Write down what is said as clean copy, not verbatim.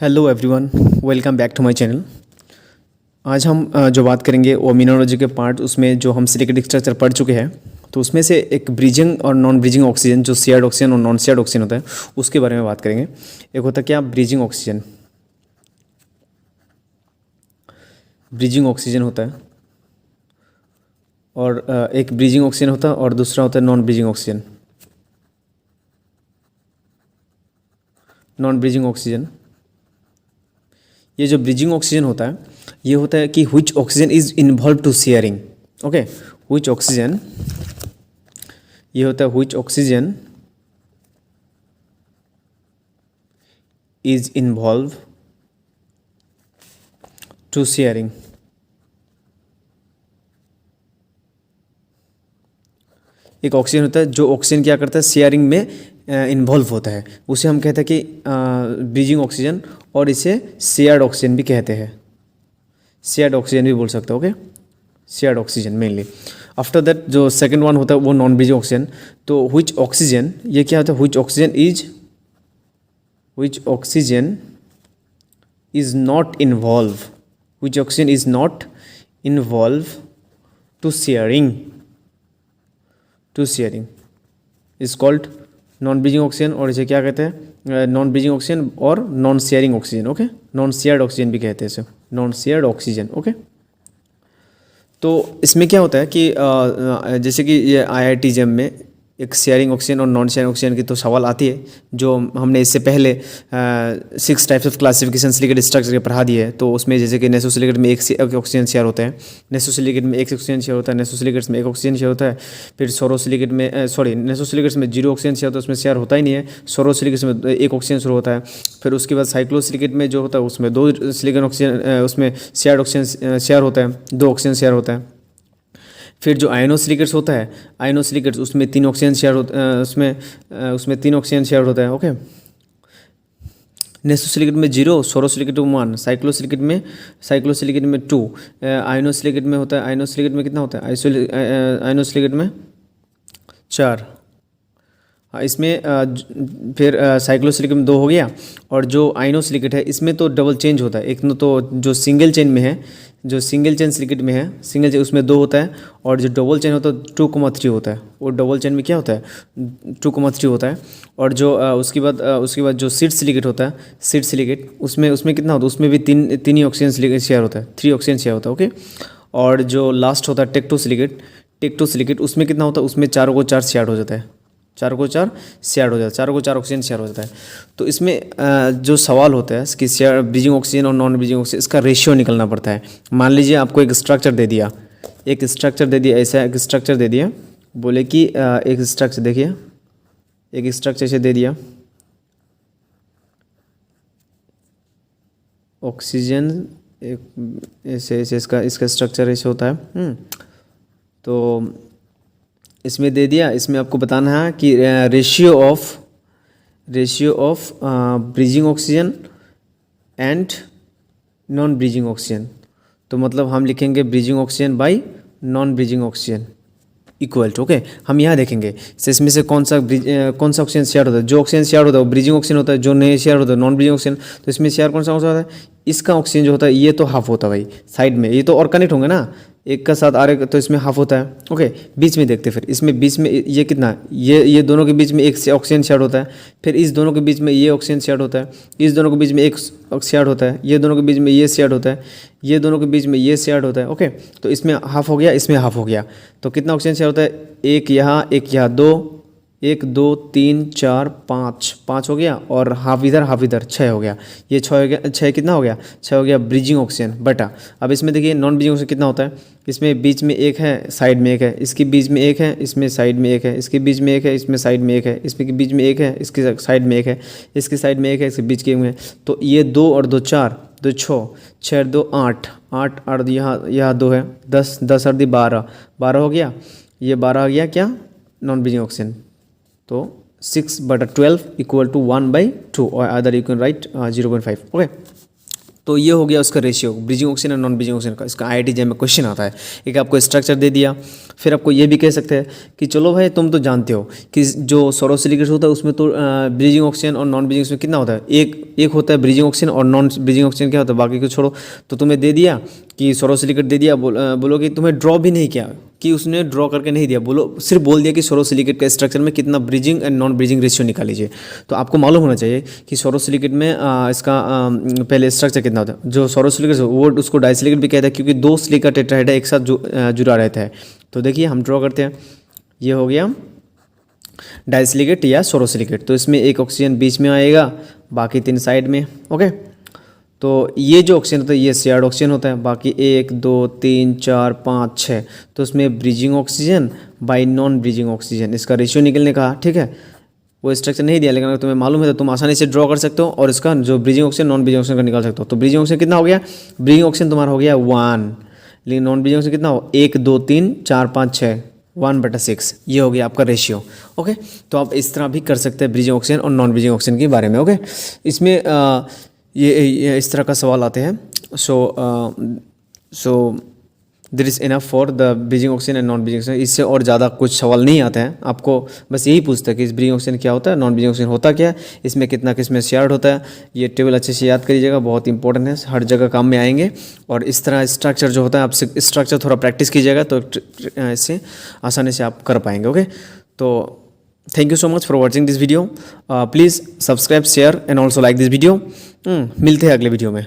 Hello everyone, welcome back to my channel. आज हम जो बात करेंगे वो मिनरोलॉजी के पार्ट, उसमें जो हम सिलिकेट स्ट्रक्चर पढ़ चुके हैं, तो उसमें से एक ब्रीजिंग और नॉन ब्रीजिंग ऑक्सीजन, जो शेयर्ड ऑक्सीजन और नॉन शेयर्ड ऑक्सीजन होता है, उसके बारे में बात करेंगे। एक होता है क्या, ब्रीजिंग ऑक्सीजन। ब्रीजिंग ऑक्सीजन होता है और एक ब्रीजिंग ऑक्सीजन होता है और दूसरा होता है non bridging oxygen. Non bridging oxygen, ये जो ब्रीजिंग ऑक्सीजन होता है, ये होता है कि which oxygen is involve to sharing. Okay, which oxygen, ये होता है which oxygen is involve to sharing. एक ऑक्सीजन होता है जो ऑक्सीजन क्या करता है, शेयरिंग में इन्वॉल्व होता है, उसे हम कहते हैं कि ब्रीजिंग ऑक्सीजन, और इसे शेयर्ड ऑक्सीजन भी कहते हैं। शेयर्ड ऑक्सीजन भी बोल सकते हो। Okay, shared oxygen mainly. After that जो सेकंड वन होता है वो नॉन ब्रीजिंग ऑक्सीजन। तो व्हिच ऑक्सीजन, ये क्या होता है, which oxygen is not involve, which oxygen is not involve to sharing is called non bridging oxygen, और इसे क्या कहते हैं, नॉन ब्रीजिंग ऑक्सीजन और non sharing oxygen. Okay, non shared oxygen भी कहते हैं इसे, नॉन शेयर्ड ऑक्सीजन। ओके, तो इसमें क्या होता है कि जैसे कि ये आईआईटी जेम में एक शेयरिंग ऑक्सीजन और नॉन शेयरिंग ऑक्सीजन की तो सवाल आती है, जो हमने इससे पहले 6 types of classification silicate structure के पढ़ा दिए है। तो उसमें जैसे कि नेसोसिलिकेट में एक ऑक्सीजन शेयर होता है, नेसोसिलिकेट में एक ऑक्सीजन शेयर होता है, नेसोसिलिकेट्स में एक ऑक्सीजन शेयर होता है, फिर सोरोसिलिकेट में नेसोसिलिकेट्स में 0 ऑक्सीजन शेयर होता है, उसमें शेयर होता ही नहीं है। सोरोसिलिकेट्स में एक ऑक्सीजन शुरू होता है। फिर उसके बाद साइक्लोसिलिकेट में जो होता है उसमें 2 सिलिकॉन ऑक्सीजन, उसमें शेयर्ड ऑक्सीजन शेयर होता है, 2 ऑक्सीजन शेयर होता है। फिर जो आयनोसिलिकेट्स होता है, आयनोसिलिकेट्स, उसमें 3 ऑक्सीजन शेयर होता, उसमें 3 ऑक्सीजन शेयर होता है। ओके, नेसोसिलिकेट में 0, सोरोसिलिकेट में 1, साइक्लोसिलिकेट में 2, आयनोसिलिकेट में होता है, आयनोसिलिकेट में कितना होता है, आयनोसिलिकेट में 4। इसमें फिर साइक्लोसिलिकेट में 2 हो गया, और जो आइनोसिलिकेट है इसमें तो डबल चेंज होता है। एक तो जो सिंगल चेन में है, जो सिंगल चेन सिलिकेट में है, सिंगल चेन उसमें 2 होता है, और जो डबल चेन होता है 2,3 होता है। वो डबल चेन में क्या होता है, 2,3 होता है। और जो उसके बाद जो सीड सिलिकेट होता है, सीड सिलिकेट, उसमें कितना होता है, उसमें भी तीन ही ऑक्सीजन शेयर होता है, 3 ऑक्सीजन शेयर होता है। ओके, और जो लास्ट होता है टेक्टोसिलिकेट, उसमें कितना होता है, उसमें 4 को 4 शेयर हो जाता है, 4 को 4 शेयर हो जाता है, 4 को 4 ऑक्सीजन शेयर हो जाता है। तो इसमें जो सवाल होता है कि शेयर ब्रीजिंग ऑक्सीजन और नॉन ब्रीजिंग ऑक्सीजन, इसका रेशियो निकलना पड़ता है। मान लीजिए आपको एक स्ट्रक्चर दे दिया, ऐसा एक स्ट्रक्चर दे दिया, बोले कि एक स्ट्रक्चर देखिए, एक स्ट्रक्चर से दे दिया, ऑक्सीजन एक ऐसे इसका स्ट्रक्चर ऐसे होता है। तो इसमें दे दिया, इसमें आपको बताना है कि ratio of bridging oxygen and non bridging oxygen. तो मतलब हम लिखेंगे bridging oxygen by non bridging oxygen equal to. Okay, हम यहाँ देखेंगे इसमें से कौन सा ऑक्सीजन शेयर होता है। जो ऑक्सीजन शेयर होता है वो ब्रीजिंग ऑक्सीजन होता है, जो नहीं शेयर होता है नॉन ब्रीजिंग ऑक्सीजन। तो इसमें शेयर कौन सा होता है, इसका ऑक्सीजन जो होता है ये तो हाफ होता है भाई, साइड में ये तो और कनेक्ट होंगे ना, एक का साथ आ रहे, तो इसमें हाफ होता है। ओके, बीच में देखते, फिर इसमें बीच में ये कितना है, ये दोनों के बीच में एक ऑक्सीजन शेयर होता है, फिर इस दोनों के बीच में ये ऑक्सीजन शेयर होता है, इस दोनों के बीच में एक शेयर होता है, ये दोनों के बीच में ये शेयर होता है, ये दोनों के बीच में ये शेयर होता है। ओके, तो इसमें हाफ हो गया, इसमें हाफ हो गया, तो कितना ऑक्सीजन शेयर होता है, एक यहाँ 2, 1 2 3 4 5 हो गया, और हाफ इधर 6 हो गया। ये 6 हो गया, 6 कितना हो गया, 6 हो गया ब्रीजिंग ऑक्सीजन बटा। अब इसमें देखिए नॉन ब्रीजिंग ऑक्सीजन कितना होता है, इसमें बीच में एक है, साइड में एक है, इसके बीच में एक है, इसमें साइड में एक है, इसके बीच में एक है, इसमें साइड में एक है, इसमें बीच में एक है, इसके साइड में एक है, इसके साइड में एक है, इसके बीच के में। तो ये 2 और 2 4, 2 6, 6 2 8, 8 यहाँ 2 है, 10 10 और 12 हो गया। ये 12 आ गया क्या, नॉन ब्रीजिंग ऑक्सीजन। तो 6/12 इक्वल टू 1/2, और other you can write 0.5। Okay, तो ये हो गया उसका रेशियो ब्रीजिंग ऑक्सीजन और नॉन ब्रीजिंग ऑक्सीजन का। इसका IIT JEM में क्वेश्चन आता है। एक आपको स्ट्रक्चर दे दिया, फिर आपको ये भी कह सकते हैं कि चलो भाई तुम तो जानते हो कि जो सोरोसिलिकेट होता है उसमें तो ब्रीजिंग ऑक्सीजन और नॉन ब्रीजिंग ऑक्सीजन कितना होता है, एक होता है ब्रीजिंग ऑक्सीजन और नॉन ब्रीजिंग ऑक्सीजन क्या होता है, बाकी को छोड़ो। तो तुम्हें दे दिया कि सोरोसिलिकेट दे दिया, बोलो कि तुम्हें ड्रॉ भी नहीं किया, कि उसने ड्रॉ करके नहीं दिया, सिर्फ बोल दिया कि सोरोसिलिकेट का स्ट्रक्चर में कितना bridging and non bridging ratio निकाल लीजिए। तो आपको मालूम होना चाहिए कि सोरोसिलिकेट में इसका पहले स्ट्रक्चर कितना होता है। जो सोरोसिलिकेट वो उसको डाइसिलिकेट भी कहता है, क्योंकि 2 सिलिका टेट्राहेड्रा एक साथ जुड़ा रहता है। तो देखिए हम ड्रॉ करते हैं, ये हो गया डाइसिलिकेट या सोरोसिलिकेट। तो इसमें एक ऑक्सीजन बीच में आएगा, बाकी 3 साइड में। ओके, तो ये जो ऑक्सीजन होता है ये शेयर्ड ऑक्सीजन होता है। बाकी 1 2 3 4 5 6, तो इसमें bridging oxygen by non bridging oxygen, इसका रेशियो निकलने का। ठीक है, वो स्ट्रक्चर नहीं दिया, लेकिन अगर तुम्हें मालूम है तो तुम आसानी से ड्रॉ कर सकते हो और इसका जो bridging oxygen non bridging oxygen का निकाल सकते हो। तो ब्रीजिंग ऑक्सीजन कितना हो गया, ब्रीजिंग ऑक्सीजन तुम्हारा हो गया 1, लेकिन नॉन ब्रीजिंग ऑक्सीजन कितना हो 1 2 3 4 5 6, 1/6, ये हो गया आपका रेशियो। ओके, तो आप इस तरह भी कर सकते हैं ब्रीजिंग ऑक्सीजन और नॉन ब्रीजिंग ऑक्सीजन के बारे में। ओके, इसमें ये इस तरह का सवाल आते हैं। So there is enough for the bridging oxygen and non bridging oxygen. इससे और ज़्यादा कुछ सवाल नहीं आते हैं, आपको बस यही पूछता है कि इस ब्रीजिंग ऑक्सीजन क्या होता है, नॉन ब्रीजिंग ऑक्सीजन होता क्या है, इसमें कितना किसमें शेयर्ड होता है। ये टेबल अच्छे से याद करिएगा, बहुत इंपॉर्टेंट है, हर जगह काम में आएंगे। और इस तरह स्ट्रक्चर जो होता है, आपसे स्ट्रक्चर थोड़ा प्रैक्टिस कीजिएगा तो इससे आसानी से आप कर पाएंगे। ओके, तो thank you so much for watching this video. Please subscribe, share and also like this video. मिलते हैं अगले वीडियो में।